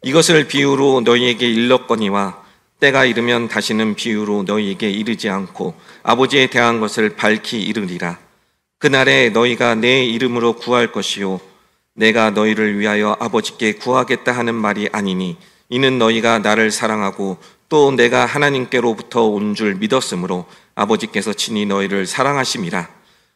이것을 비유로 너희에게 일렀거니와 때가 이르면 다시는 비유로 너희에게 이르지 않고 아버지에 대한 것을 밝히 이르리라. 그날에 너희가 내 이름으로 구할 것이요 내가 너희를 위하여 아버지께 구하겠다 하는 말이 아니니 이는 너희가 나를 사랑하고 또 내가 하나님께로부터 온 줄 믿었으므로 아버지께서 친히 너희를 사랑하심이라.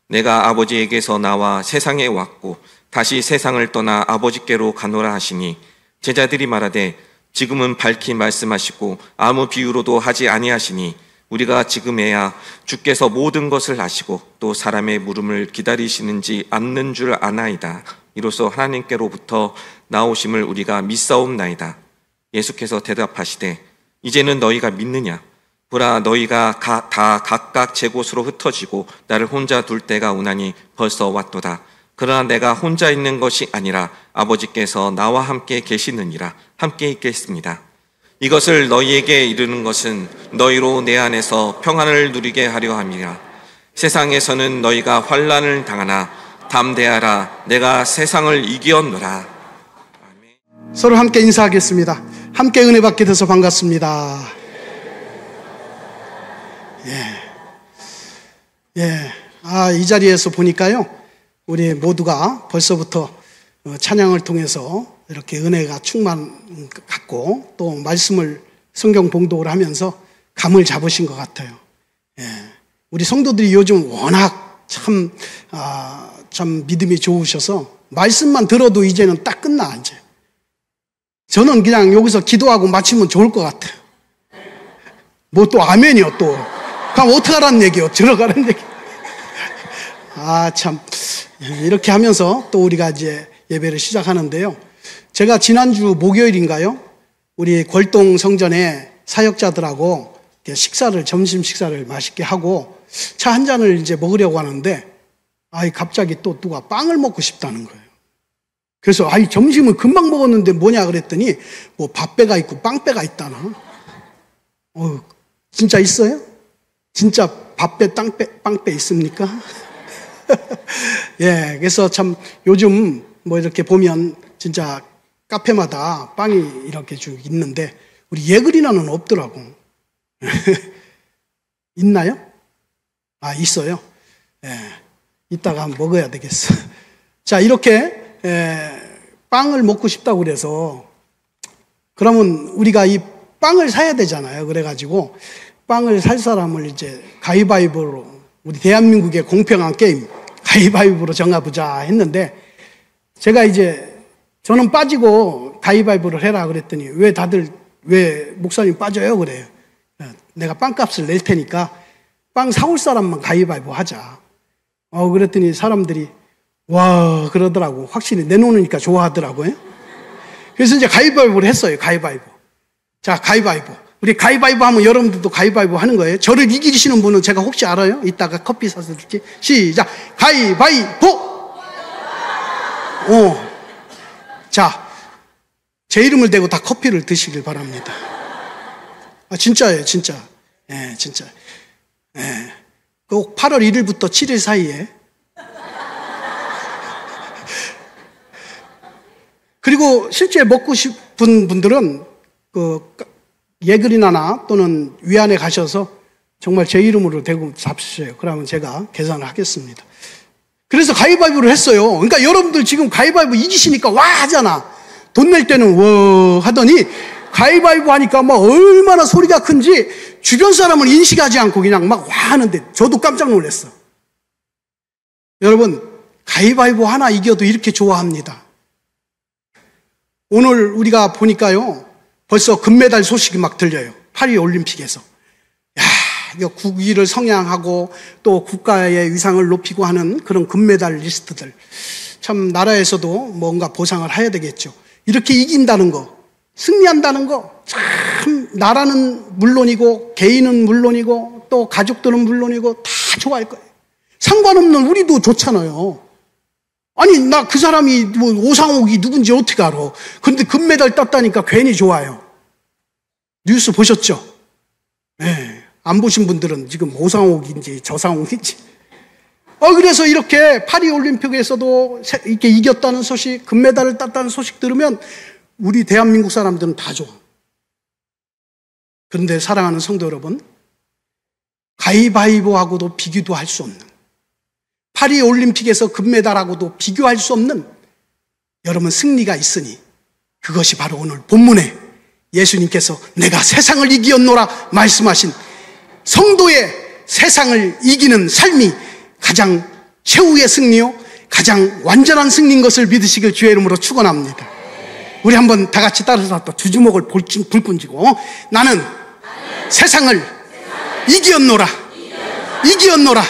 내가 아버지에게서 나와 세상에 왔고 다시 세상을 떠나 아버지께로 가노라 하시니 제자들이 말하되 지금은 밝히 말씀하시고 아무 비유로도 하지 아니하시니 우리가 지금에야 주께서 모든 것을 아시고 또 사람의 물음을 기다리시는지 않는 줄 아나이다. 이로써 하나님께로부터 나오심을 우리가 믿사옵나이다. 예수께서 대답하시되 이제는 너희가 믿느냐? 보라 너희가 다 각각 제 곳으로 흩어지고 나를 혼자 둘 때가 오나니 벌써 왔도다. 그러나 내가 혼자 있는 것이 아니라 아버지께서 나와 함께 계시느니라. 함께 있겠습니다. 이것을 너희에게 이르는 것은 너희로 내 안에서 평안을 누리게 하려 함이라. 세상에서는 너희가 환난을 당하나 담대하라. 내가 세상을 이기었노라. 서로 함께 인사하겠습니다. 함께 은혜 받게 돼서 반갑습니다. 이 자리에서 보니까요, 우리 모두가 벌써부터 찬양을 통해서 이렇게 은혜가 충만갖고 또 말씀을 성경 봉독을 하면서 감을 잡으신 것 같아요. 우리 성도들이 요즘 워낙 참 믿음이 좋으셔서 말씀만 들어도 이제는 딱 끝나, 이제. 저는 그냥 여기서 기도하고 마치면 좋을 것 같아요. 뭐 또 아멘이요, 또. 그럼 어떡하라는 얘기요? 들어가라는 얘기. 참. 이렇게 하면서 또 우리가 이제 예배를 시작하는데요. 제가 지난주 목요일인가요? 우리 골동 성전에 사역자들하고 점심 식사를 맛있게 하고 차 한 잔을 이제 먹으려고 하는데, 갑자기 또 누가 빵을 먹고 싶다는 거예요. 그래서, 점심을 금방 먹었는데 뭐냐 그랬더니, 뭐 밥배가 있고 빵배가 있다나? 진짜 있어요? 진짜 밥배, 빵배 있습니까? 그래서 참 요즘 뭐 이렇게 보면 진짜 카페마다 빵이 이렇게 쭉 있는데, 우리 예그리나는 없더라고. 있나요? 있어요? 이따가 한번 먹어야 되겠어. 자, 이렇게 빵을 먹고 싶다고 그래서, 그러면 우리가 이 빵을 사야 되잖아요. 그래가지고 빵을 살 사람을 이제 가위바위보로, 우리 대한민국의 공평한 게임 가위바위보로 정해보자 했는데, 제가 이제 저는 빠지고 가위바위보를 해라 그랬더니 왜 목사님 빠져요? 그래요. 내가 빵값을 낼 테니까 빵 사올 사람만 가위바위보 하자. 그랬더니 사람들이 와 그러더라고. 확실히 내놓으니까 좋아하더라고요. 그래서 이제 가위바위보를 했어요. 가위바위보. 자, 가위바위보. 우리 가위바위보 하면 여러분들도 가위바위보 하는 거예요. 저를 이기시는 분은 제가 혹시 알아요? 이따가 커피 사서 줄게. 시작. 가위바위보. 자, 제 이름을 대고 다 커피를 드시길 바랍니다. 진짜예요, 진짜. 진짜. 꼭 8월 1일부터 7일 사이에. 그리고 실제 먹고 싶은 분들은 예그리나나 또는 위안에 가셔서 정말 제 이름으로 대고 잡수세요. 그러면 제가 계산을 하겠습니다. 그래서 가위바위보를 했어요. 그러니까 여러분들 지금 가위바위보 이기시니까 와 하잖아. 돈 낼 때는 워 하더니 가위바위보 하니까 막 얼마나 소리가 큰지 주변 사람을 인식하지 않고 그냥 막 와 하는데 저도 깜짝 놀랐어. 여러분, 가위바위보 하나 이겨도 이렇게 좋아합니다. 오늘 우리가 보니까요, 벌써 금메달 소식이 막 들려요. 파리 올림픽에서. 이거 국위를 성향하고 또 국가의 위상을 높이고 하는 그런 금메달 리스트들. 참 나라에서도 뭔가 보상을 해야 되겠죠. 이렇게 이긴다는 거, 승리한다는 거, 참 나라는 물론이고 개인은 물론이고 또 가족들은 물론이고 다 좋아할 거예요. 상관없는 우리도 좋잖아요. 아니, 나 그 사람이 뭐 오상옥이 누군지 어떻게 알아? 근데 금메달 땄다니까 괜히 좋아요. 뉴스 보셨죠? 안 보신 분들은 지금 오상옥인지 저상옥인지. 그래서 이렇게 파리올림픽에서도 이렇게 이겼다는 소식, 금메달을 땄다는 소식 들으면 우리 대한민국 사람들은 다 좋아. 그런데 사랑하는 성도 여러분, 가위바위보하고도 비교도 할 수 없는, 파리올림픽에서 금메달하고도 비교할 수 없는 여러분 승리가 있으니 그것이 바로 오늘 본문에 예수님께서 내가 세상을 이기었노라 말씀하신 성도의 세상을 이기는 삶이 가장 최후의 승리요, 가장 완전한 승리인 것을 믿으시길 주의 이름으로 축원합니다. 우리 한번 다 같이 따라서 또 두 주먹을 불끈 쥐고 나는 세상을 이기었노라, 이기었노라,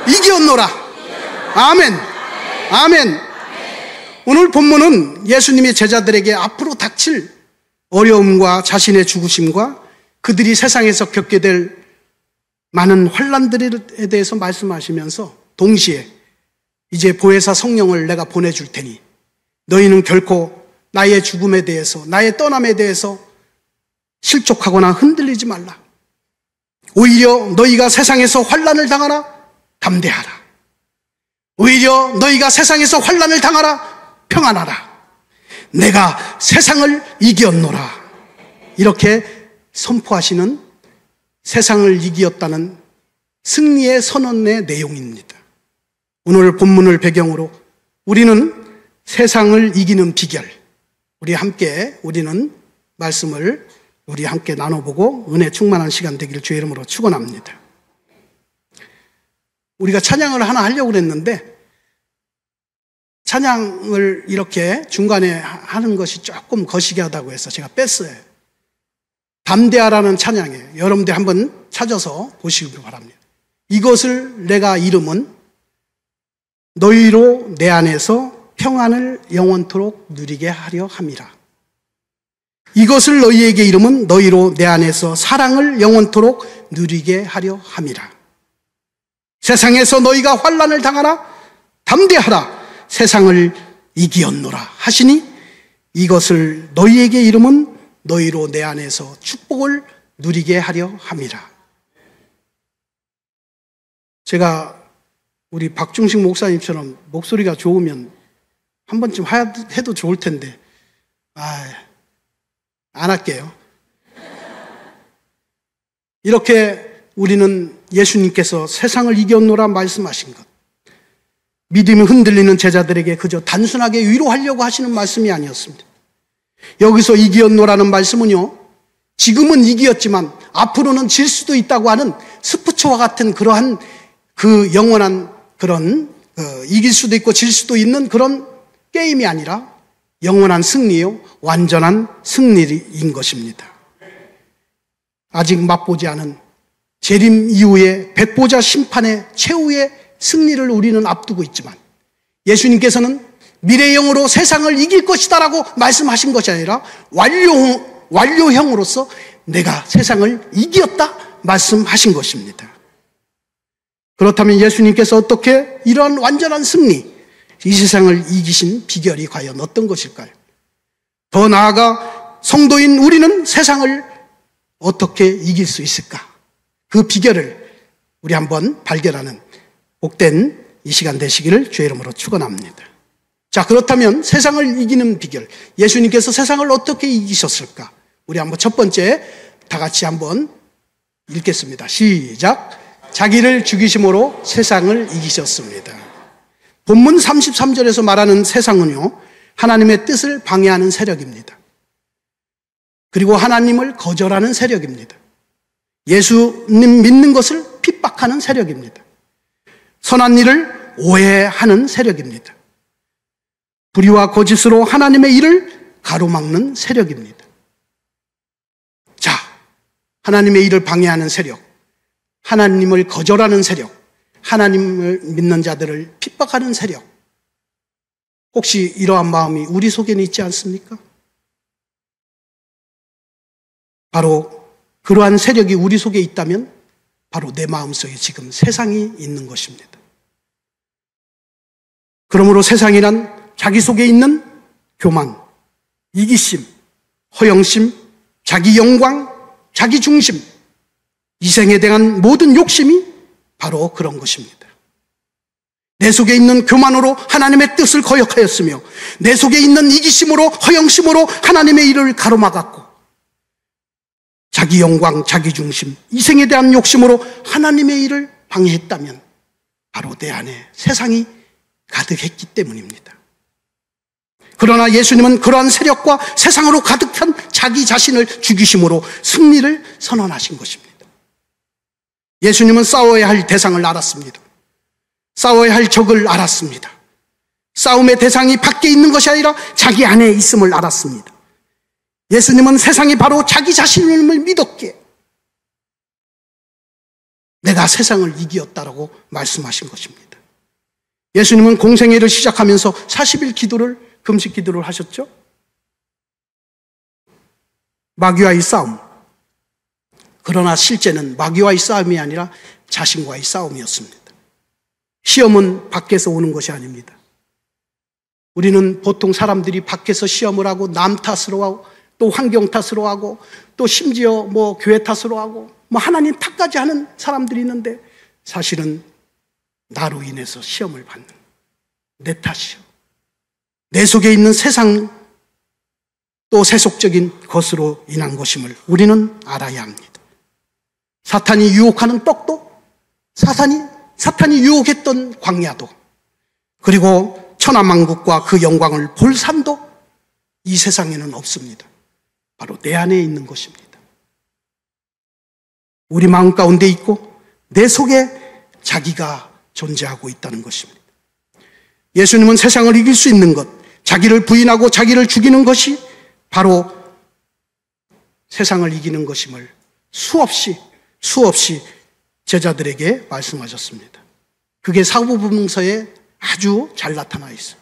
이기었노라. 아멘, 아멘. 오늘 본문은 예수님이 제자들에게 앞으로 닥칠 어려움과 자신의 죽으심과 그들이 세상에서 겪게 될 많은 환난들에 대해서 말씀하시면서 동시에 이제 보혜사 성령을 내가 보내줄 테니 너희는 결코 나의 죽음에 대해서, 나의 떠남에 대해서 실족하거나 흔들리지 말라. 오히려 너희가 세상에서 환난을 당하라 담대하라. 오히려 너희가 세상에서 환난을 당하라 평안하라. 내가 세상을 이기었노라. 이렇게 선포하시는 세상을 이기었다는 승리의 선언의 내용입니다. 오늘 본문을 배경으로 우리는 세상을 이기는 비결, 우리는 말씀을 우리 함께 나눠보고 은혜 충만한 시간 되기를 주의 이름으로 축원합니다. 우리가 찬양을 하나 하려고 그랬는데 찬양을 이렇게 중간에 하는 것이 조금 거시기하다고 해서 제가 뺐어요. 담대하라는 찬양이에요. 여러분들 한번 찾아서 보시기 바랍니다. 이것을 내가 이름은 너희로 내 안에서 평안을 영원토록 누리게 하려 함이라. 이것을 너희에게 이름은 너희로 내 안에서 사랑을 영원토록 누리게 하려 함이라. 세상에서 너희가 환난을 당하라 담대하라. 세상을 이기었노라 하시니 이것을 너희에게 이름은 너희로 내 안에서 축복을 누리게 하려 함이라. 제가 우리 박중식 목사님처럼 목소리가 좋으면 한 번쯤 해도 좋을 텐데 안 할게요. 이렇게 우리는 예수님께서 세상을 이겼노라 말씀하신 것, 믿음이 흔들리는 제자들에게 그저 단순하게 위로하려고 하시는 말씀이 아니었습니다. 여기서 이기었노라는 말씀은요, 지금은 이기었지만 앞으로는 질 수도 있다고 하는 스포츠와 같은 그러한 그 영원한 그런 이길 수도 있고 질 수도 있는 그런 게임이 아니라 영원한 승리요, 완전한 승리인 것입니다. 아직 맛보지 않은 재림 이후의 백보자 심판의 최후의 승리를 우리는 앞두고 있지만 예수님께서는 미래형으로 세상을 이길 것이다라고 말씀하신 것이 아니라 완료형으로서 내가 세상을 이겼다 말씀하신 것입니다. 그렇다면 예수님께서 어떻게 이러한 완전한 승리, 이 세상을 이기신 비결이 과연 어떤 것일까요? 더 나아가 성도인 우리는 세상을 어떻게 이길 수 있을까? 그 비결을 우리 한번 발견하는 복된 이 시간 되시기를 주의 이름으로 축원합니다. 자, 그렇다면 세상을 이기는 비결, 예수님께서 세상을 어떻게 이기셨을까? 우리 한번 첫 번째 다 같이 한번 읽겠습니다. 시작. 자기를 죽이심으로 세상을 이기셨습니다. 본문 33절에서 말하는 세상은요, 하나님의 뜻을 방해하는 세력입니다. 그리고 하나님을 거절하는 세력입니다. 예수님 믿는 것을 핍박하는 세력입니다. 선한 일을 오해하는 세력입니다. 불의와 거짓으로 하나님의 일을 가로막는 세력입니다. 자, 하나님의 일을 방해하는 세력, 하나님을 거절하는 세력, 하나님을 믿는 자들을 핍박하는 세력, 혹시 이러한 마음이 우리 속에는 있지 않습니까? 바로 그러한 세력이 우리 속에 있다면 바로 내 마음속에 지금 세상이 있는 것입니다. 그러므로 세상이란 자기 속에 있는 교만, 이기심, 허영심, 자기 영광, 자기 중심, 이생에 대한 모든 욕심이 바로 그런 것입니다. 내 속에 있는 교만으로 하나님의 뜻을 거역하였으며 내 속에 있는 이기심으로 허영심으로 하나님의 일을 가로막았고 자기 영광, 자기 중심, 이생에 대한 욕심으로 하나님의 일을 방해했다면 바로 내 안에 세상이 가득했기 때문입니다. 그러나 예수님은 그러한 세력과 세상으로 가득한 자기 자신을 죽이심으로 승리를 선언하신 것입니다. 예수님은 싸워야 할 대상을 알았습니다. 싸워야 할 적을 알았습니다. 싸움의 대상이 밖에 있는 것이 아니라 자기 안에 있음을 알았습니다. 예수님은 세상이 바로 자기 자신을 믿었기에 내가 세상을 이기었다라고 말씀하신 것입니다. 예수님은 공생애를 시작하면서 40일 기도를, 금식 기도를 하셨죠? 마귀와의 싸움. 그러나 실제는 마귀와의 싸움이 아니라 자신과의 싸움이었습니다. 시험은 밖에서 오는 것이 아닙니다. 우리는 보통 사람들이 밖에서 시험을 하고 남 탓으로 하고 또 환경 탓으로 하고 또 심지어 교회 탓으로 하고 하나님 탓까지 하는 사람들이 있는데 사실은 나로 인해서 시험을 받는 내 탓이요. 내 속에 있는 세상 또 세속적인 것으로 인한 것임을 우리는 알아야 합니다. 사탄이 유혹하는 떡도 사탄이 유혹했던 광야도 그리고 천하만국과 그 영광을 볼 산도 이 세상에는 없습니다. 바로 내 안에 있는 것입니다. 우리 마음 가운데 있고 내 속에 자기가 존재하고 있다는 것입니다. 예수님은 세상을 이길 수 있는 것, 자기를 부인하고 자기를 죽이는 것이 바로 세상을 이기는 것임을 수없이 제자들에게 말씀하셨습니다. 그게 사도행전서에 아주 잘 나타나 있어요.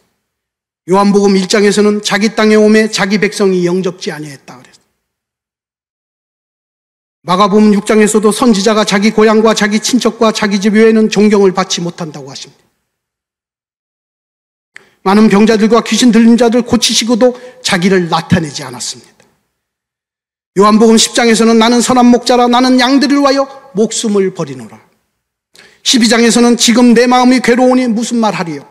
요한복음 1장에서는 자기 땅에 오매 자기 백성이 영접지 아니했다 그랬어요. 마가복음 6장에서도 선지자가 자기 고향과 자기 친척과 자기 집 외에는 존경을 받지 못한다고 하십니다. 많은 병자들과 귀신 들린 자들 고치시고도 자기를 나타내지 않았습니다. 요한복음 10장에서는 나는 선한 목자라 나는 양들을 위하여 목숨을 버리노라. 12장에서는 지금 내 마음이 괴로우니 무슨 말 하리요.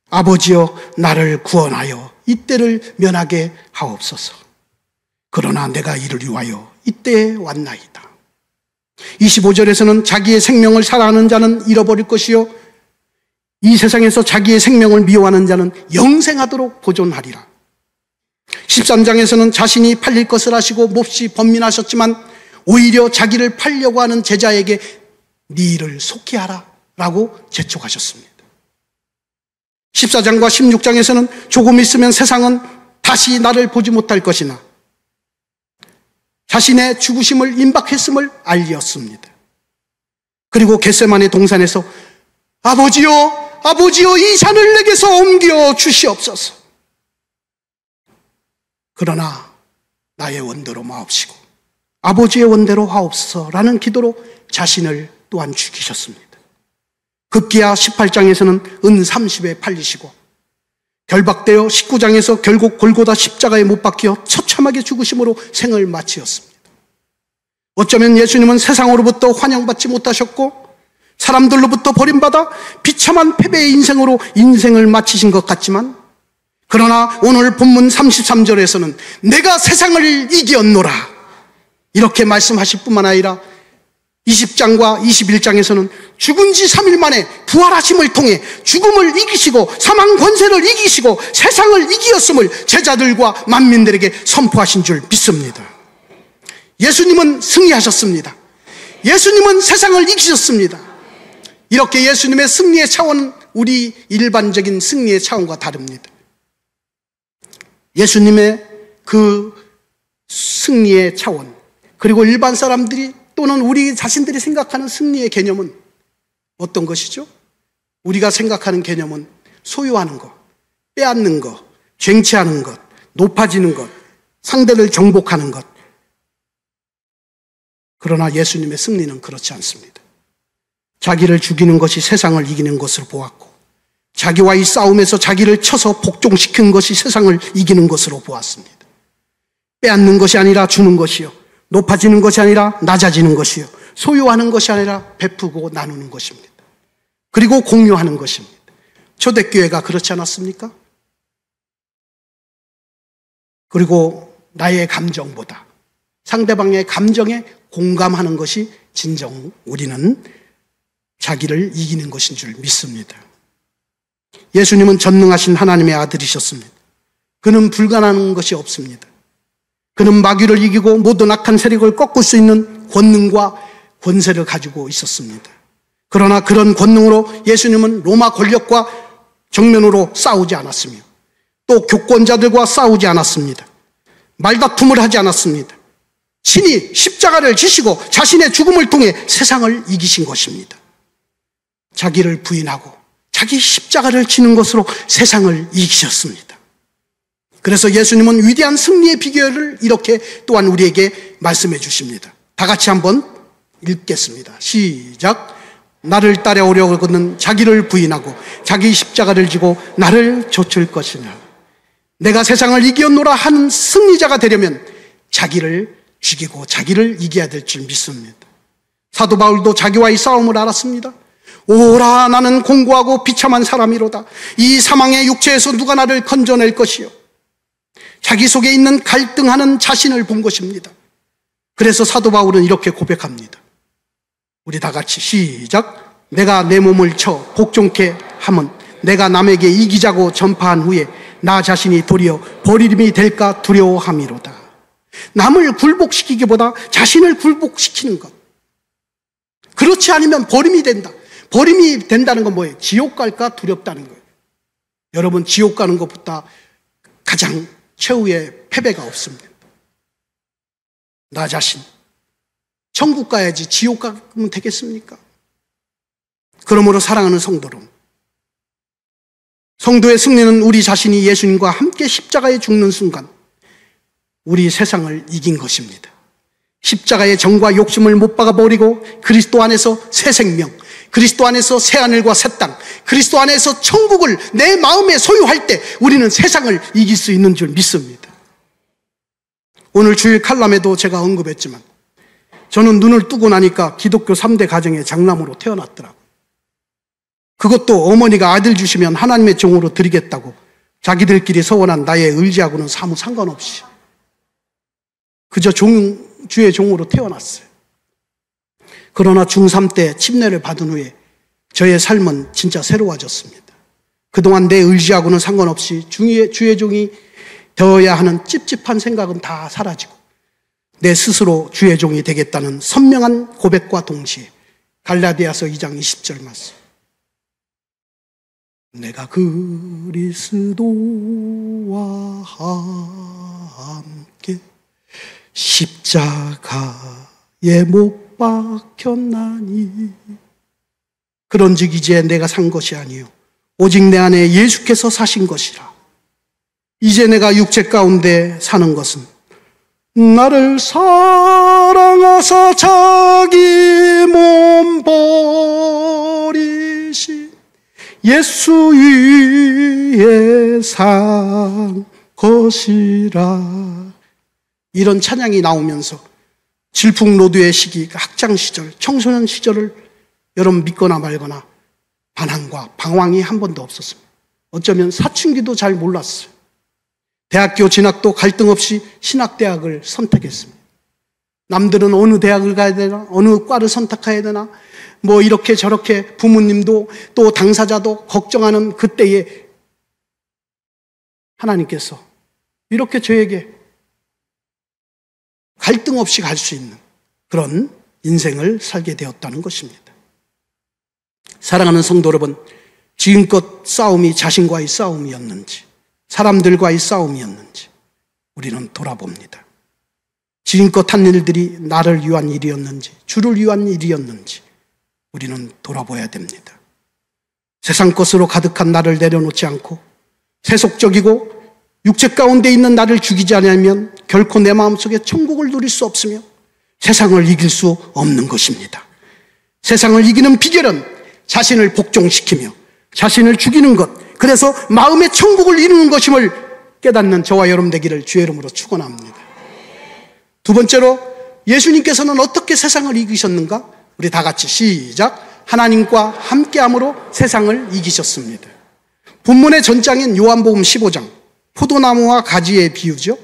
아버지여 나를 구원하여 이때를 면하게 하옵소서. 그러나 내가 이를 위하여 이때에 왔나이다. 25절에서는 자기의 생명을 사랑하는 자는 잃어버릴 것이요 이 세상에서 자기의 생명을 미워하는 자는 영생하도록 보존하리라. 13장에서는 자신이 팔릴 것을 아시고 몹시 번민하셨지만 오히려 자기를 팔려고 하는 제자에게 네 일을 속히 하라 라고 재촉하셨습니다. 14장과 16장에서는 조금 있으면 세상은 다시 나를 보지 못할 것이나 자신의 죽으심을 임박했음을 알리었습니다. 그리고 겟세마네 동산에서 아버지여 이 잔을 내게서 옮겨 주시옵소서. 그러나 나의 원대로 마옵시고 아버지의 원대로 하옵소서라는 기도로 자신을 또한 죽이셨습니다. 급기야 18장에서는 은 30에 팔리시고 결박되어 19장에서 결국 골고다 십자가에 못 박혀 처참하게 죽으심으로 생을 마치었습니다. 어쩌면 예수님은 세상으로부터 환영받지 못하셨고 사람들로부터 버림받아 비참한 패배의 인생으로 인생을 마치신 것 같지만 그러나 오늘 본문 33절에서는 내가 세상을 이기었노라 이렇게 말씀하실 뿐만 아니라 20장과 21장에서는 죽은 지 3일 만에 부활하심을 통해 죽음을 이기시고 사망 권세를 이기시고 세상을 이기었음을 제자들과 만민들에게 선포하신 줄 믿습니다. 예수님은 승리하셨습니다. 예수님은 세상을 이기셨습니다. 이렇게 예수님의 승리의 차원은 우리 일반적인 승리의 차원과 다릅니다. 예수님의 그 승리의 차원 그리고 일반 사람들이 또는 우리 자신들이 생각하는 승리의 개념은 어떤 것이죠? 우리가 생각하는 개념은 소유하는 것, 빼앗는 것, 쟁취하는 것, 높아지는 것, 상대를 정복하는 것. 그러나 예수님의 승리는 그렇지 않습니다. 자기를 죽이는 것이 세상을 이기는 것으로 보았고 자기와의 싸움에서 자기를 쳐서 복종시키는 것이 세상을 이기는 것으로 보았습니다. 빼앗는 것이 아니라 주는 것이요 높아지는 것이 아니라 낮아지는 것이요 소유하는 것이 아니라 베푸고 나누는 것입니다. 그리고 공유하는 것입니다. 초대교회가 그렇지 않았습니까? 그리고 나의 감정보다 상대방의 감정에 공감하는 것이 진정 우리는 자기를 이기는 것인 줄 믿습니다. 예수님은 전능하신 하나님의 아들이셨습니다. 그는 불가능한 것이 없습니다. 그는 마귀를 이기고 모든 악한 세력을 꺾을 수 있는 권능과 권세를 가지고 있었습니다. 그러나 그런 권능으로 예수님은 로마 권력과 정면으로 싸우지 않았으며 또 교권자들과 싸우지 않았습니다. 말다툼을 하지 않았습니다. 친히 십자가를 지시고 자신의 죽음을 통해 세상을 이기신 것입니다. 자기를 부인하고 자기 십자가를 지는 것으로 세상을 이기셨습니다. 그래서 예수님은 위대한 승리의 비결을 이렇게 또한 우리에게 말씀해 주십니다. 다 같이 한번 읽겠습니다. 시작. 나를 따라오려거든 자기를 부인하고 자기 십자가를 지고 나를 좇을 것이냐. 내가 세상을 이기었노라 하는 승리자가 되려면 자기를 죽이고 자기를 이겨야 될 줄 믿습니다. 사도 바울도 자기와의 싸움을 알았습니다. 오라, 나는 공고하고 비참한 사람이로다. 이 사망의 육체에서 누가 나를 건져낼 것이요. 자기 속에 있는 갈등하는 자신을 본 것입니다. 그래서 사도 바울은 이렇게 고백합니다. 우리 다 같이 시작. 내가 내 몸을 쳐 복종케 함은 내가 남에게 이기자고 전파한 후에 나 자신이 도리어 버림이 될까 두려워함이로다. 남을 굴복시키기보다 자신을 굴복시키는 것. 그렇지 않으면 버림이 된다. 버림이 된다는 건 뭐예요? 지옥 갈까 두렵다는 거예요. 여러분, 지옥 가는 것보다 가장 최후의 패배가 없습니다. 나 자신. 천국 가야지 지옥 가면 되겠습니까? 그러므로 사랑하는 성도 여러분, 성도의 승리는 우리 자신이 예수님과 함께 십자가에 죽는 순간 우리 세상을 이긴 것입니다. 십자가의 정과 욕심을 못 박아버리고 그리스도 안에서 새 생명, 그리스도 안에서 새 하늘과 새 땅, 그리스도 안에서 천국을 내 마음에 소유할 때 우리는 세상을 이길 수 있는 줄 믿습니다. 오늘 주일 칼럼에도 제가 언급했지만 저는 눈을 뜨고 나니까 기독교 3대 가정의 장남으로 태어났더라고요. 그것도 어머니가 아들 주시면 하나님의 종으로 드리겠다고 자기들끼리 서원한 나의 의지하고는 사무 상관없이 그저 주의 종으로 태어났어요. 그러나 중3 때 침례를 받은 후에 저의 삶은 진짜 새로워졌습니다. 그동안 내 의지하고는 상관없이 주의 종이 되어야 하는 찝찝한 생각은 다 사라지고 내 스스로 주의 종이 되겠다는 선명한 고백과 동시에 갈라디아서 2장 20절 말씀. 내가 그리스도와 함께 십자가에 못 박혔나니 그런즉 이제 내가 산 것이 아니요 오직 내 안에 예수께서 사신 것이라. 이제 내가 육체 가운데 사는 것은 나를 사랑하사 자기 몸 버리신 예수 위에 산 것이라. 이런 찬양이 나오면서 질풍노도의 시기, 학창 시절, 청소년 시절을 여러분 믿거나 말거나 반항과 방황이 한 번도 없었습니다. 어쩌면 사춘기도 잘 몰랐어요. 대학교 진학도 갈등 없이 신학대학을 선택했습니다. 남들은 어느 대학을 가야 되나, 어느 과를 선택해야 되나, 뭐 이렇게 저렇게 부모님도 또 당사자도 걱정하는 그때에 하나님께서 이렇게 저에게 갈등 없이 갈 수 있는 그런 인생을 살게 되었다는 것입니다. 사랑하는 성도 여러분, 지금껏 싸움이 자신과의 싸움이었는지 사람들과의 싸움이었는지 우리는 돌아봅니다. 지금껏 한 일들이 나를 위한 일이었는지 주를 위한 일이었는지 우리는 돌아봐야 됩니다. 세상 것으로 가득한 나를 내려놓지 않고 세속적이고 육체 가운데 있는 나를 죽이지 않으면 결코 내 마음속에 천국을 누릴 수 없으며 세상을 이길 수 없는 것입니다. 세상을 이기는 비결은 자신을 복종시키며 자신을 죽이는 것, 그래서 마음의 천국을 이루는 것임을 깨닫는 저와 여러분 되기를 주의 이름으로 축원합니다. 두 번째로 예수님께서는 어떻게 세상을 이기셨는가? 우리 다 같이 시작. 하나님과 함께함으로 세상을 이기셨습니다. 본문의 전장인 요한복음 15장, 포도나무와 가지의 비유죠.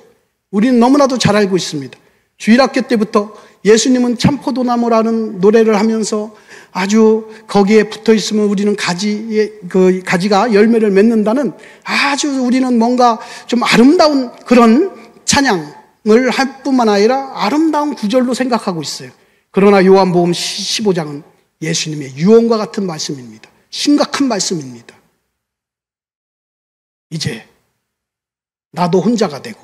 우리는 너무나도 잘 알고 있습니다. 주일학교 때부터 예수님은 참 포도나무라는 노래를 하면서 아주 거기에 붙어 있으면 우리는 가지가 열매를 맺는다는 아주 우리는 뭔가 좀 아름다운 그런 찬양을 할 뿐만 아니라 아름다운 구절로 생각하고 있어요. 그러나 요한복음 15장은 예수님의 유언과 같은 말씀입니다. 심각한 말씀입니다. 이제 나도 혼자가 되고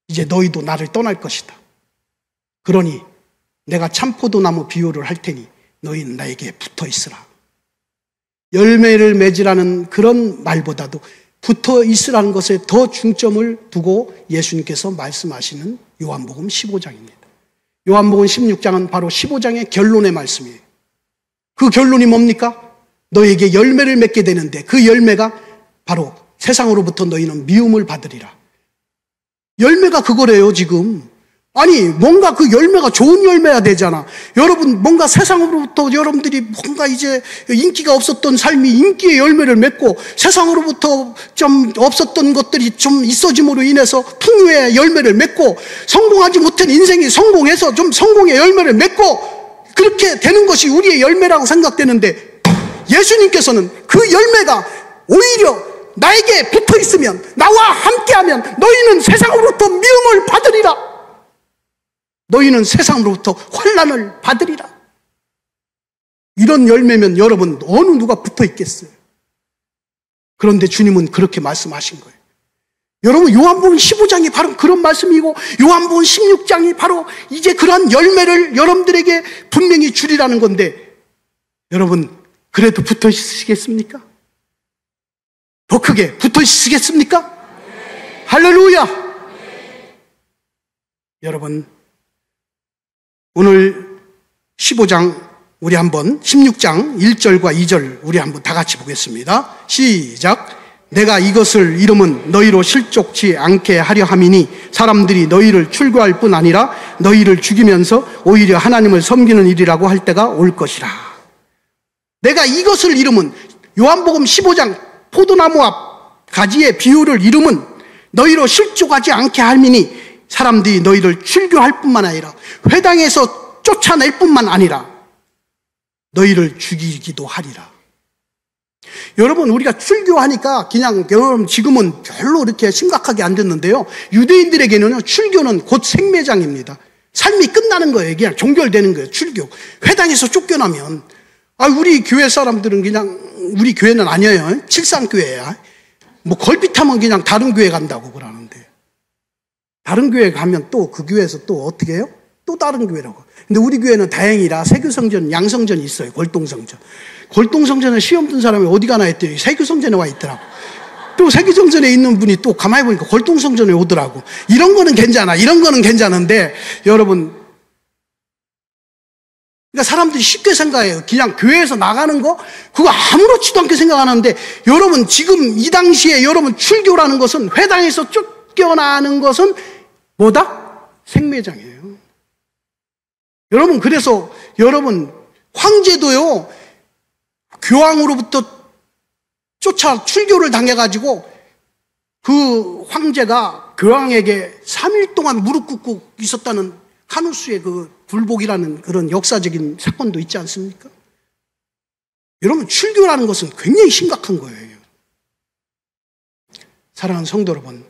이제 너희도 나를 떠날 것이다. 그러니 내가 참포도나무 비유를 할 테니 너희는 나에게 붙어 있으라. 열매를 맺으라는 그런 말보다도 붙어 있으라는 것에 더 중점을 두고 예수님께서 말씀하시는 요한복음 15장입니다. 요한복음 16장은 바로 15장의 결론의 말씀이에요. 그 결론이 뭡니까? 너에게 열매를 맺게 되는데 그 열매가 바로 세상으로부터 너희는 미움을 받으리라. 열매가 그거래요, 지금. 아니, 뭔가 그 열매가 좋은 열매야 되잖아. 여러분, 뭔가 세상으로부터 여러분들이 뭔가 이제 인기가 없었던 삶이 인기의 열매를 맺고 세상으로부터 좀 없었던 것들이 좀 있어짐으로 인해서 풍요의 열매를 맺고 성공하지 못한 인생이 성공해서 좀 성공의 열매를 맺고 그렇게 되는 것이 우리의 열매라고 생각되는데 예수님께서는 그 열매가 오히려 나에게 붙어 있으면 나와 함께하면 너희는 세상으로부터 미움을 받으리라. 너희는 세상으로부터 환난을 받으리라. 이런 열매면 여러분 어느 누가 붙어 있겠어요? 그런데 주님은 그렇게 말씀하신 거예요. 여러분 요한복음 15장이 바로 그런 말씀이고 요한복음 16장이 바로 이제 그러한 열매를 여러분들에게 분명히 주리라는 건데 여러분 그래도 붙어 있으시겠습니까? 더 크게 붙어 있으시겠습니까? 네. 할렐루야! 네. 여러분 오늘 15장 우리 한번 16장 1절과 2절 우리 한번 다 같이 보겠습니다. 시작. 내가 이것을 이름은 너희로 실족치 않게 하려 함이니 사람들이 너희를 출교할 뿐 아니라 너희를 죽이면서 오히려 하나님을 섬기는 일이라고 할 때가 올 것이라. 내가 이것을 이름은 요한복음 15장 포도나무와 가지의 비유를 이름은 너희로 실족하지 않게 함이니 사람들이 너희를 출교할 뿐만 아니라 회당에서 쫓아낼 뿐만 아니라 너희를 죽이기도 하리라. 여러분 우리가 출교하니까 그냥 여러분 지금은 별로 이렇게 심각하게 안 듣는데요. 유대인들에게는 출교는 곧 생매장입니다. 삶이 끝나는 거예요. 그냥 종결되는 거예요. 출교. 회당에서 쫓겨나면 우리 교회 사람들은 그냥 우리 교회는 아니에요. 칠산교회야. 뭐 걸핏하면 그냥 다른 교회 간다고 그러는데 다른 교회 가면 또 그 교회에서 또 어떻게 해요? 또 다른 교회라고. 근데 우리 교회는 다행이라 세교성전, 양성전이 있어요. 골동성전. 골동성전에 시험 든 사람이 어디 가나 했더니 세교성전에 와 있더라고. 또 세교성전에 있는 분이 또 가만히 보니까 골동성전에 오더라고. 이런 거는 괜찮아. 이런 거는 괜찮은데 여러분 그러니까 사람들이 쉽게 생각해요. 그냥 교회에서 나가는 거 그거 아무렇지도 않게 생각하는데 여러분 지금 이 당시에 여러분 출교라는 것은 회당에서 쫓겨나는 것은 뭐다? 생매장이에요. 여러분 그래서 여러분 황제도요 교황으로부터 출교를 당해가지고 그 황제가 교황에게 3일 동안 무릎 꿇고 있었다는 카누스의 그 굴복이라는 그런 역사적인 사건도 있지 않습니까? 여러분 출교라는 것은 굉장히 심각한 거예요. 사랑하는 성도 여러분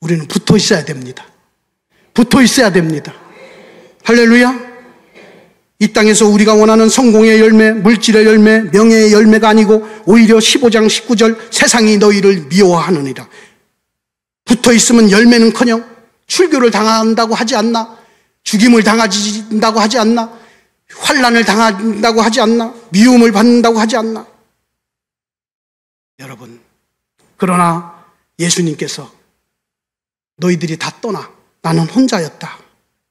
우리는 붙어 있어야 됩니다. 붙어 있어야 됩니다. 할렐루야. 이 땅에서 우리가 원하는 성공의 열매, 물질의 열매, 명예의 열매가 아니고 오히려 15장 19절 세상이 너희를 미워하느니라. 붙어 있으면 열매는커녕 출교를 당한다고 하지 않나? 죽임을 당한다고 하지 않나? 환난을 당한다고 하지 않나? 미움을 받는다고 하지 않나? 여러분 그러나 예수님께서 너희들이 다 떠나 나는 혼자였다.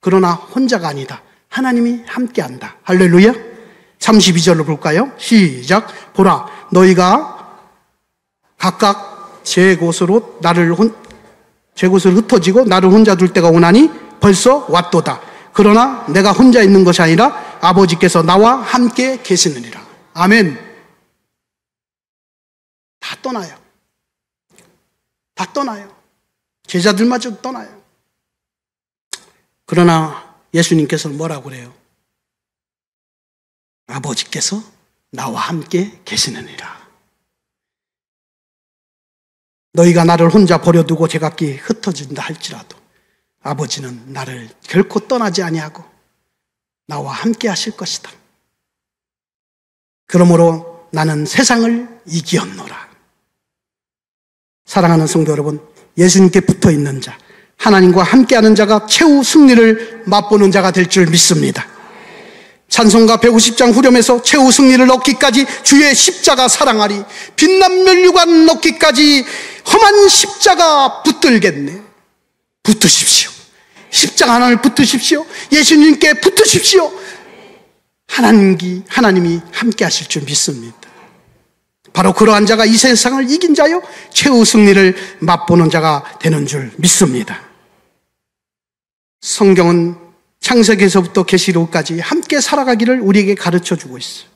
그러나 혼자가 아니다. 하나님이 함께한다. 할렐루야. 32절로 볼까요? 시작. 보라 너희가 각각 제 곳으로 흩어지고 나를 혼자 둘 때가 오나니 벌써 왔도다. 그러나 내가 혼자 있는 것이 아니라 아버지께서 나와 함께 계시느니라. 아멘. 다 다 떠나요. 다 떠나요. 제자들마저 떠나요. 그러나 예수님께서는 뭐라고 그래요? 아버지께서 나와 함께 계시느니라. 너희가 나를 혼자 버려두고 제각기 흩어진다 할지라도 아버지는 나를 결코 떠나지 아니하고 나와 함께 하실 것이다. 그러므로 나는 세상을 이기었노라. 사랑하는 성도 여러분, 예수님께 붙어있는 자, 하나님과 함께하는 자가 최후 승리를 맛보는 자가 될 줄 믿습니다. 찬송가 150장 후렴에서 최후 승리를 얻기까지 주의 십자가 사랑하리, 빛난 면류관 얻기까지 험한 십자가 붙들겠네. 붙으십시오. 십자가 하나를 붙으십시오. 예수님께 붙으십시오. 하나님이 함께 하실 줄 믿습니다. 바로 그러한 자가 이 세상을 이긴 자요 최후 승리를 맛보는 자가 되는 줄 믿습니다. 성경은 창세기에서부터 계시록까지 함께 살아가기를 우리에게 가르쳐주고 있어요.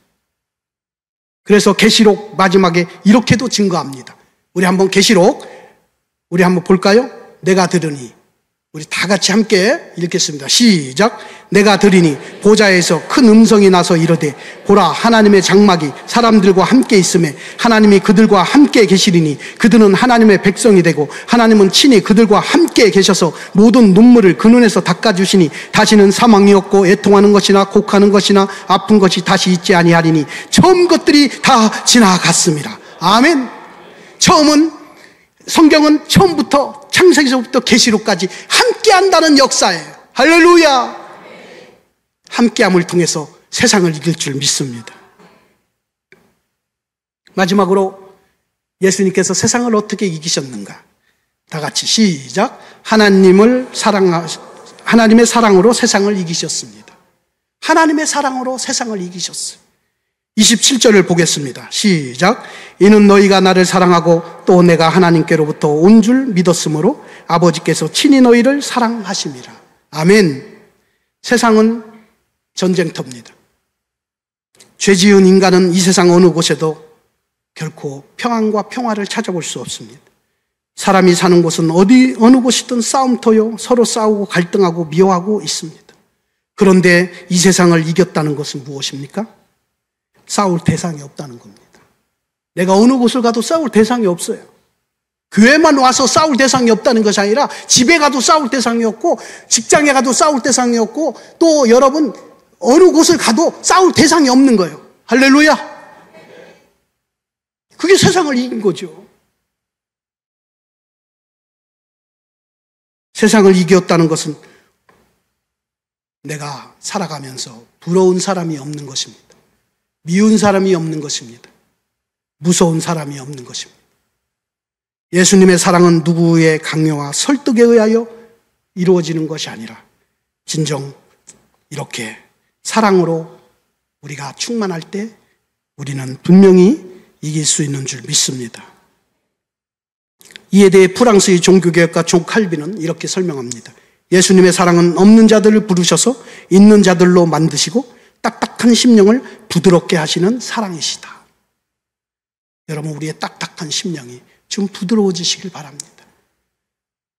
그래서 계시록 마지막에 이렇게도 증거합니다. 우리 한번 계시록 우리 한번 볼까요? 내가 들으니, 우리 다 같이 함께 읽겠습니다. 시작. 내가 들으니 보좌에서 큰 음성이 나서 이르되 보라, 하나님의 장막이 사람들과 함께 있음에 하나님이 그들과 함께 계시리니 그들은 하나님의 백성이 되고 하나님은 친히 그들과 함께 계셔서 모든 눈물을 그 눈에서 닦아주시니 다시는 사망이 없고 애통하는 것이나 곡하는 것이나 아픈 것이 다시 있지 아니하리니 처음 것들이 다 지나갔습니다. 아멘. 성경은 처음부터 창세기서부터 계시록까지 함께한다는 역사예요. 할렐루야. 함께함을 통해서 세상을 이길 줄 믿습니다. 마지막으로 예수님께서 세상을 어떻게 이기셨는가? 다 같이 시작. 하나님의 사랑으로 세상을 이기셨습니다. 하나님의 사랑으로 세상을 이기셨어요. 27절을 보겠습니다. 시작. 이는 너희가 나를 사랑하고 또 내가 하나님께로부터 온 줄 믿었으므로 아버지께서 친히 너희를 사랑하심이라. 아멘. 세상은 전쟁터입니다. 죄지은 인간은 이 세상 어느 곳에도 결코 평안과 평화를 찾아볼 수 없습니다. 사람이 사는 곳은 어느 곳이든 싸움터요, 서로 싸우고 갈등하고 미워하고 있습니다. 그런데 이 세상을 이겼다는 것은 무엇입니까? 싸울 대상이 없다는 겁니다. 내가 어느 곳을 가도 싸울 대상이 없어요. 교회만 와서 싸울 대상이 없다는 것이 아니라 집에 가도 싸울 대상이 없고 직장에 가도 싸울 대상이 없고 또 여러분 어느 곳을 가도 싸울 대상이 없는 거예요. 할렐루야. 그게 세상을 이긴 거죠. 세상을 이겼다는 것은 내가 살아가면서 부러운 사람이 없는 것입니다. 미운 사람이 없는 것입니다. 무서운 사람이 없는 것입니다. 예수님의 사랑은 누구의 강요와 설득에 의하여 이루어지는 것이 아니라 진정 이렇게 사랑으로 우리가 충만할 때 우리는 분명히 이길 수 있는 줄 믿습니다. 이에 대해 프랑스의 종교개혁가 존 칼빈은 이렇게 설명합니다. 예수님의 사랑은 없는 자들을 부르셔서 있는 자들로 만드시고 딱딱한 심령을 부드럽게 하시는 사랑이시다. 여러분, 우리의 딱딱한 심령이 좀 부드러워지시길 바랍니다.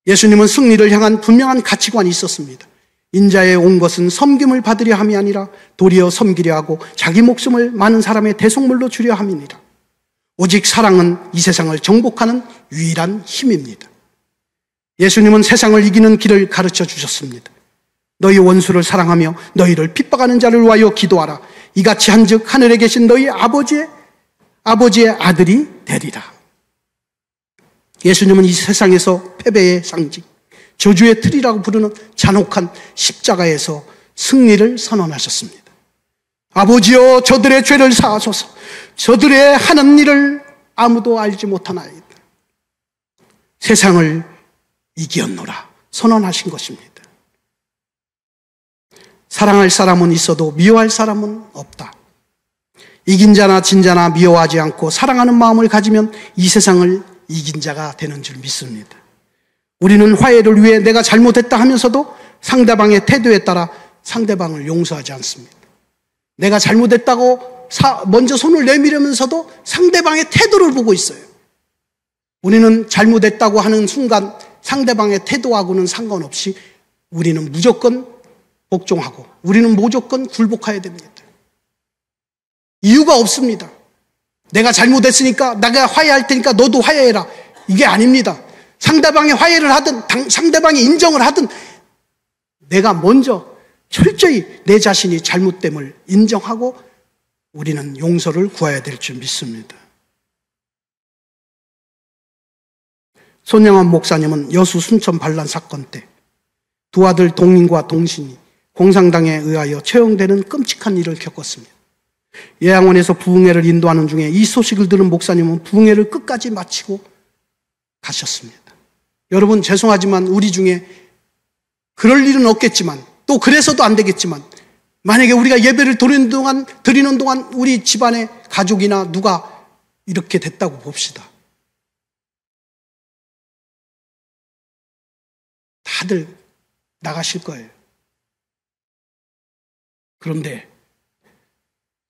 예수님은 승리를 향한 분명한 가치관이 있었습니다. 인자에 온 것은 섬김을 받으려 함이 아니라 도리어 섬기려 하고 자기 목숨을 많은 사람의 대속물로 주려 함이니라. 오직 사랑은 이 세상을 정복하는 유일한 힘입니다. 예수님은 세상을 이기는 길을 가르쳐 주셨습니다. 너희 원수를 사랑하며 너희를 핍박하는 자를 위하여 기도하라. 이같이 한즉 하늘에 계신 너희 아버지의 아들이 되리라. 예수님은 이 세상에서 패배의 상징, 저주의 틀이라고 부르는 잔혹한 십자가에서 승리를 선언하셨습니다. 아버지여, 저들의 죄를 사하소서. 저들의 하는 일을 아무도 알지 못하나이다. 세상을 이기었노라 선언하신 것입니다. 사랑할 사람은 있어도 미워할 사람은 없다. 이긴 자나 진 자나 미워하지 않고 사랑하는 마음을 가지면 이 세상을 이긴 자가 되는 줄 믿습니다. 우리는 화해를 위해 내가 잘못했다 하면서도 상대방의 태도에 따라 상대방을 용서하지 않습니다. 내가 잘못했다고 먼저 손을 내밀면서도 상대방의 태도를 보고 있어요. 우리는 잘못했다고 하는 순간 상대방의 태도하고는 상관없이 우리는 무조건 복종하고 우리는 무조건 굴복해야 됩니다. 이유가 없습니다. 내가 잘못했으니까 내가 화해할 테니까 너도 화해해라. 이게 아닙니다. 상대방이 화해를 하든 상대방이 인정을 하든 내가 먼저 철저히 내 자신이 잘못됨을 인정하고 우리는 용서를 구해야 될 줄 믿습니다. 손영환 목사님은 여수 순천 반란 사건 때 두 아들 동인과 동신이 공산당에 의하여 처형되는 끔찍한 일을 겪었습니다. 예양원에서 부흥회를 인도하는 중에 이 소식을 들은 목사님은 부흥회를 끝까지 마치고 가셨습니다. 여러분 죄송하지만 우리 중에 그럴 일은 없겠지만 또 그래서도 안 되겠지만 만약에 우리가 예배를 드리는 동안 우리 집안의 가족이나 누가 이렇게 됐다고 봅시다. 다들 나가실 거예요. 그런데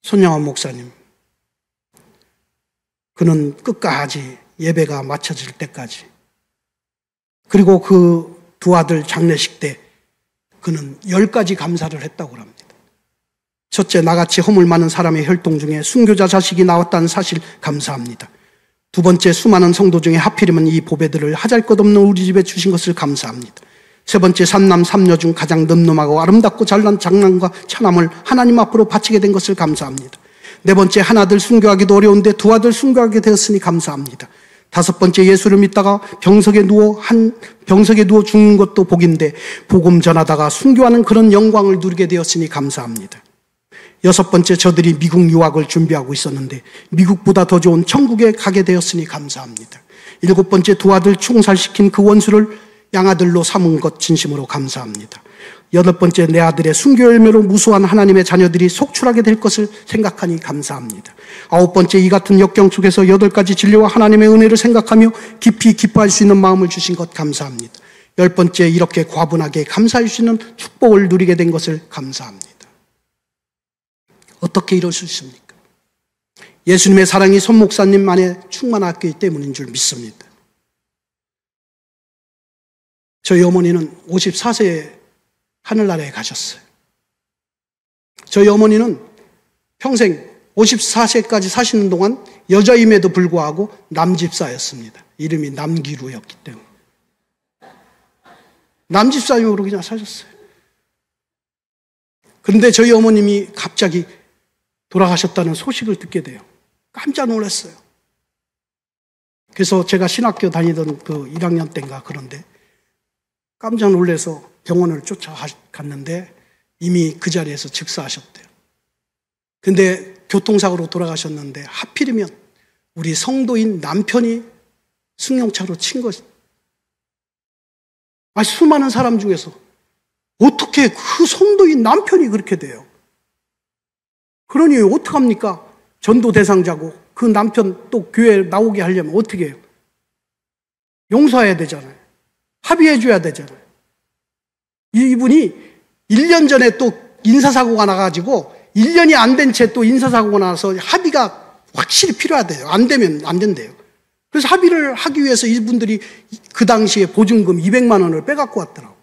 손영환 목사님, 그는 끝까지 예배가 마쳐질 때까지, 그리고 그 두 아들 장례식 때 그는 10가지 감사를 했다고 합니다. 첫째, 나같이 허물 많은 사람의 혈통 중에 순교자 자식이 나왔다는 사실 감사합니다. 두 번째, 수많은 성도 중에 하필이면 이 보배들을 하잘것없는 우리 집에 주신 것을 감사합니다. 세 번째, 삼남 삼녀 중 가장 늠름하고 아름답고 잘난 장남과 차남을 하나님 앞으로 바치게 된 것을 감사합니다. 네 번째, 한 아들 순교하기도 어려운데 두 아들 순교하게 되었으니 감사합니다. 다섯 번째, 예수를 믿다가 병석에 누워 죽는 것도 복인데 복음 전하다가 순교하는 그런 영광을 누리게 되었으니 감사합니다. 여섯 번째, 저들이 미국 유학을 준비하고 있었는데 미국보다 더 좋은 천국에 가게 되었으니 감사합니다. 일곱 번째, 두 아들 총살시킨 그 원수를 양아들로 삼은 것 진심으로 감사합니다. 여덟 번째, 내 아들의 순교 열매로 무수한 하나님의 자녀들이 속출하게 될 것을 생각하니 감사합니다. 아홉 번째, 이 같은 역경 속에서 8가지 진리와 하나님의 은혜를 생각하며 깊이 기뻐할 수 있는 마음을 주신 것 감사합니다. 열 번째, 이렇게 과분하게 감사할 수 있는 축복을 누리게 된 것을 감사합니다. 어떻게 이럴 수 있습니까? 예수님의 사랑이 손 목사님 안에 충만했기 때문인 줄 믿습니다. 저희 어머니는 54세에 하늘나라에 가셨어요. 저희 어머니는 평생 54세까지 사시는 동안 여자임에도 불구하고 남집사였습니다. 이름이 남기루였기 때문에. 남집사님으로 그냥 사셨어요. 그런데 저희 어머님이 갑자기 돌아가셨다는 소식을 듣게 돼요. 깜짝 놀랐어요. 그래서 제가 신학교 다니던 그 1학년 때인가 그런데 깜짝 놀라서 병원을 쫓아갔는데 이미 그 자리에서 즉사하셨대요. 근데 교통사고로 돌아가셨는데 하필이면 우리 성도인 남편이 승용차로 친 것이. 수많은 사람 중에서 어떻게 그 성도인 남편이 그렇게 돼요? 그러니 어떡합니까? 전도 대상자고 그 남편 또 교회에 나오게 하려면 어떻게 해요? 용서해야 되잖아요. 합의해줘야 되잖아요. 이분이 1년 전에 또 인사사고가 나가지고 1년이 안 된 채 또 인사사고가 나서 합의가 확실히 필요하대요. 안 되면 안 된대요. 그래서 합의를 하기 위해서 이분들이 그 당시에 보증금 200만 원을 빼갖고 왔더라고.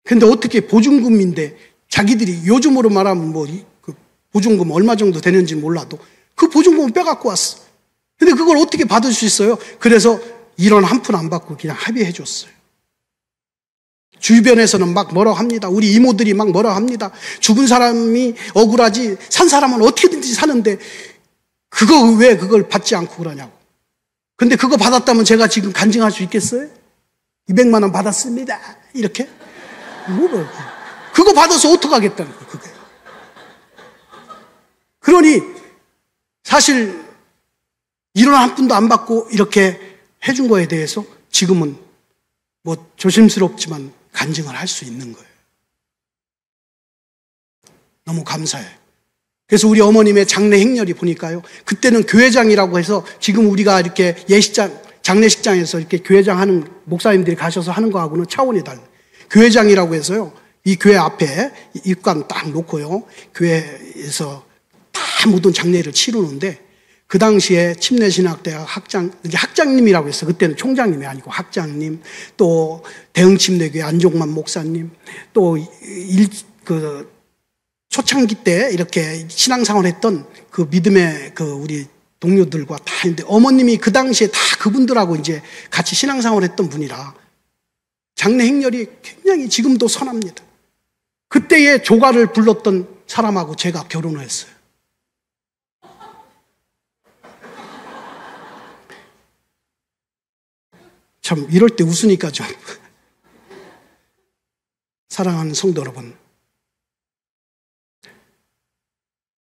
근데 어떻게 보증금인데 자기들이 요즘으로 말하면 그 보증금 얼마 정도 되는지 몰라도 그 보증금을 빼갖고 왔어. 근데 그걸 어떻게 받을 수 있어요? 그래서 1원 한 푼 안 받고 그냥 합의해 줬어요. 주변에서는 막 뭐라 합니다. 우리 이모들이 막 뭐라 합니다. 죽은 사람이 억울하지 산 사람은 어떻게든지 사는데 왜 그걸 받지 않고 그러냐고. 근데 그거 받았다면 제가 지금 간증할 수 있겠어요? 200만 원 받았습니다. 이렇게? 그거 받아서 어떡하겠다는 거예요, 그게. 그러니 사실 1원 한 푼도 안 받고 이렇게 해준 거에 대해서 지금은 조심스럽지만 간증을 할 수 있는 거예요. 너무 감사해요. 그래서 우리 어머님의 장례 행렬이 보니까요, 그때는 교회장이라고 해서 지금 우리가 이렇게 예식장, 장례식장에서 이렇게 교회장 하는 목사님들이 가셔서 하는 거하고는 차원이 달라요. 교회장이라고 해서요, 이 교회 앞에 입관 딱 놓고요, 교회에서 다 모든 장례를 치르는데 그 당시에 침례신학대학 학장님이라고 했어요. 그때는 총장님이 아니고 학장님, 또 대흥침례교회 안종만 목사님, 또 초창기 때 이렇게 신앙생활 했던 그 믿음의 우리 동료들과 다 있는데, 어머님이 그 당시에 다 그분들하고 이제 같이 신앙생활 했던 분이라 장래 행렬이 굉장히 지금도 선합니다. 그때의 조가를 불렀던 사람하고 제가 결혼을 했어요. 참 이럴 때 웃으니까 좀 사랑하는 성도 여러분,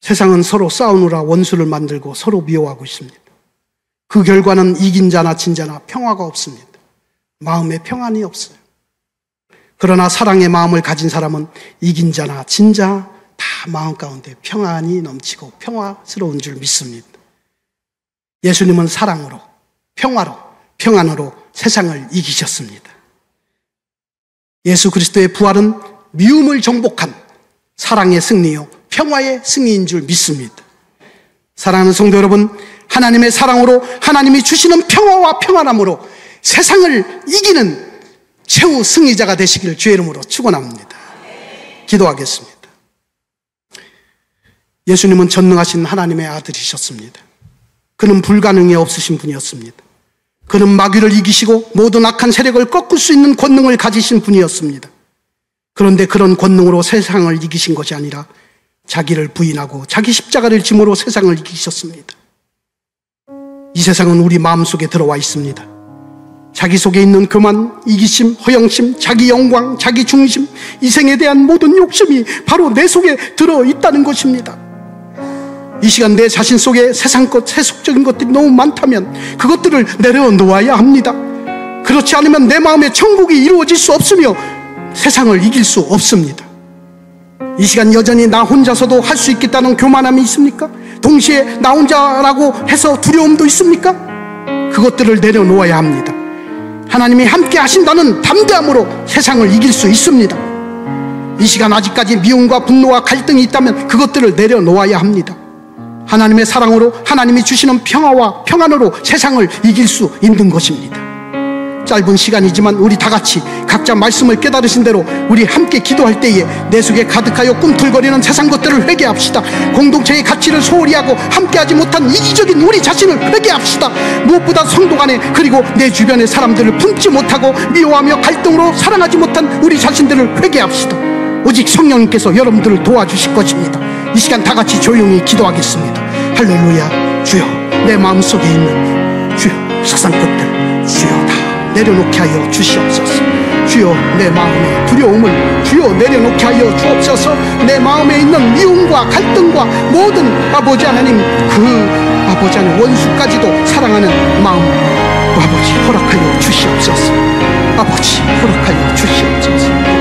세상은 서로 싸우느라 원수를 만들고 서로 미워하고 있습니다. 그 결과는 이긴 자나 진 자나 평화가 없습니다. 마음에 평안이 없어요. 그러나 사랑의 마음을 가진 사람은 이긴 자나 진 자 다 마음 가운데 평안이 넘치고 평화스러운 줄 믿습니다. 예수님은 사랑으로, 평화로, 평안으로 세상을 이기셨습니다. 예수 그리스도의 부활은 미움을 정복한 사랑의 승리요 평화의 승리인 줄 믿습니다. 사랑하는 성도 여러분, 하나님의 사랑으로 하나님이 주시는 평화와 평안함으로 세상을 이기는 최후 승리자가 되시기를 주의 이름으로 축원합니다. 기도하겠습니다. 예수님은 전능하신 하나님의 아들이셨습니다. 그는 불가능이 없으신 분이었습니다. 그는 마귀를 이기시고 모든 악한 세력을 꺾을 수 있는 권능을 가지신 분이었습니다. 그런데 그런 권능으로 세상을 이기신 것이 아니라 자기를 부인하고 자기 십자가를 짐으로 세상을 이기셨습니다. 이 세상은 우리 마음속에 들어와 있습니다. 자기 속에 있는 교만, 이기심, 허영심, 자기 영광, 자기 중심, 이생에 대한 모든 욕심이 바로 내 속에 들어있다는 것입니다. 이 시간 내 자신 속에 세상 것, 세속적인 것들이 너무 많다면 그것들을 내려놓아야 합니다. 그렇지 않으면 내 마음에 천국이 이루어질 수 없으며 세상을 이길 수 없습니다. 이 시간 여전히 나 혼자서도 할 수 있겠다는 교만함이 있습니까? 동시에 나 혼자라고 해서 두려움도 있습니까? 그것들을 내려놓아야 합니다. 하나님이 함께 하신다는 담대함으로 세상을 이길 수 있습니다. 이 시간 아직까지 미움과 분노와 갈등이 있다면 그것들을 내려놓아야 합니다. 하나님의 사랑으로 하나님이 주시는 평화와 평안으로 세상을 이길 수 있는 것입니다. 짧은 시간이지만 우리 다 같이 각자 말씀을 깨달으신 대로 우리 함께 기도할 때에 내 속에 가득하여 꿈틀거리는 세상 것들을 회개합시다. 공동체의 가치를 소홀히 하고 함께하지 못한 이기적인 우리 자신을 회개합시다. 무엇보다 성도 간에 그리고 내 주변의 사람들을 품지 못하고 미워하며 갈등으로 사랑하지 못한 우리 자신들을 회개합시다. 오직 성령님께서 여러분들을 도와주실 것입니다. 이 시간 다 같이 조용히 기도하겠습니다. 할렐루야. 주여, 내 마음속에 있는 주여 세상 것들 주여 다 내려놓게 하여 주시옵소서. 주여, 내 마음의 두려움을 주여 내려놓게 하여 주옵소서. 내 마음에 있는 미움과 갈등과 모든 아버지 하나님 그 아버지 하나님 원수까지도 사랑하는 마음 아버지 허락하여 주시옵소서. 아버지 허락하여 주시옵소서.